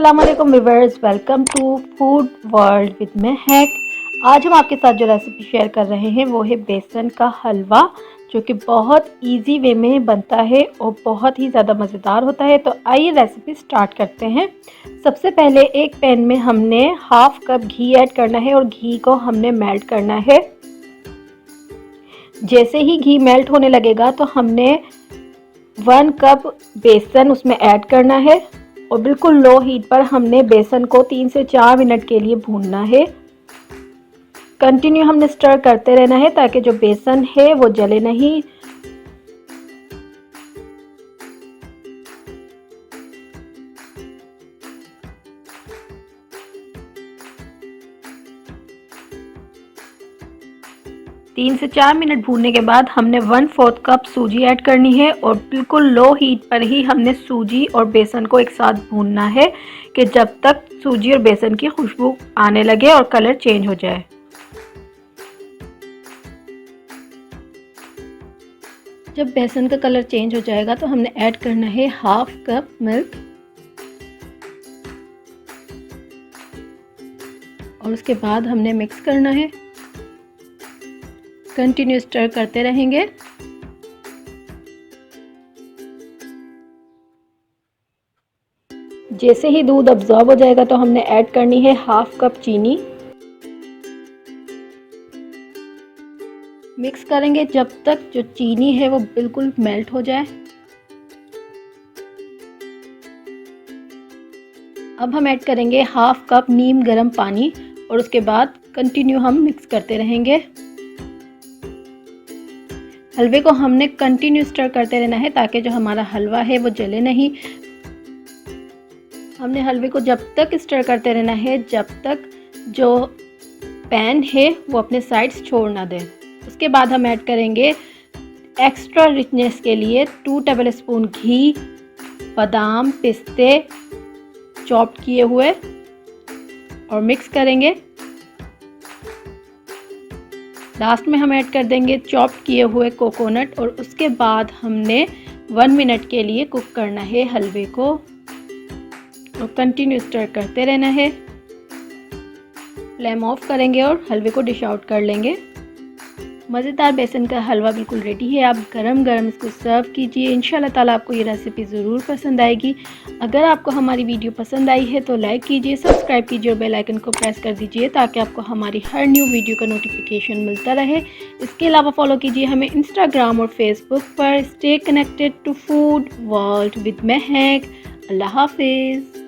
अस्सलाम वालेकुम viewers, welcome to food world with Mehak. आज हम आपके साथ जो रेसिपी शेयर कर रहे हैं वो है बेसन का हलवा, जो कि बहुत इजी वे में बनता है और बहुत ही ज़्यादा मज़ेदार होता है। तो आइए रेसिपी स्टार्ट करते हैं। सबसे पहले एक पैन में हमने हाफ कप घी ऐड करना है और घी को हमने मेल्ट करना है। जैसे ही घी मेल्ट होने लगेगा तो हमने 1 कप बेसन उसमें ऐड करना है और बिल्कुल लो हीट पर हमने बेसन को 3 से 4 मिनट के लिए भूनना है। कंटिन्यू हमने स्टर करते रहना है ताकि जो बेसन है वो जले नहीं। तीन से 4 मिनट भूनने के बाद हमने 1/4 कप सूजी ऐड करनी है और बिल्कुल लो हीट पर ही हमने सूजी और बेसन को एक साथ भूनना है कि जब तक सूजी और बेसन की खुशबू आने लगे और कलर चेंज हो जाए। जब बेसन का कलर चेंज हो जाएगा तो हमने ऐड करना है हाफ कप मिल्क और उसके बाद हमने मिक्स करना है। कंटिन्यू स्टर करते रहेंगे। जैसे ही दूध अब्जॉर्ब हो जाएगा तो हमने ऐड करनी है हाफ कप चीनी। मिक्स करेंगे जब तक जो चीनी है वो बिल्कुल मेल्ट हो जाए। अब हम ऐड करेंगे हाफ कप नीम गर्म पानी और उसके बाद कंटिन्यू हम मिक्स करते रहेंगे। हलवे को हमने कंटिन्यू स्टर करते रहना है ताकि जो हमारा हलवा है वो जले नहीं। हमने हलवे को जब तक स्टर करते रहना है जब तक जो पैन है वो अपने साइड्स छोड़ ना दे। उसके बाद हम ऐड करेंगे एक्स्ट्रा रिचनेस के लिए 2 टेबल स्पून घी, बादाम, पिस्ते चॉप्ड किए हुए और मिक्स करेंगे। लास्ट में हम ऐड कर देंगे चॉप किए हुए कोकोनट और उसके बाद हमने 1 मिनट के लिए कुक करना है हलवे को और कंटिन्यू स्टर करते रहना है। फ्लेम ऑफ करेंगे और हलवे को डिश आउट कर लेंगे। मज़ेदार बेसन का हलवा बिल्कुल रेडी है। आप गरम गरम इसको सर्व कीजिए। इंशाल्लाह ताला आपको ये रेसिपी ज़रूर पसंद आएगी। अगर आपको हमारी वीडियो पसंद आई है तो लाइक कीजिए, सब्सक्राइब कीजिए और बेल आइकन को प्रेस कर दीजिए ताकि आपको हमारी हर न्यू वीडियो का नोटिफिकेशन मिलता रहे। इसके अलावा फॉलो कीजिए हमें इंस्टाग्राम और फेसबुक पर। Stay connected to food world with Mehak. अल्लाह हाफिज़।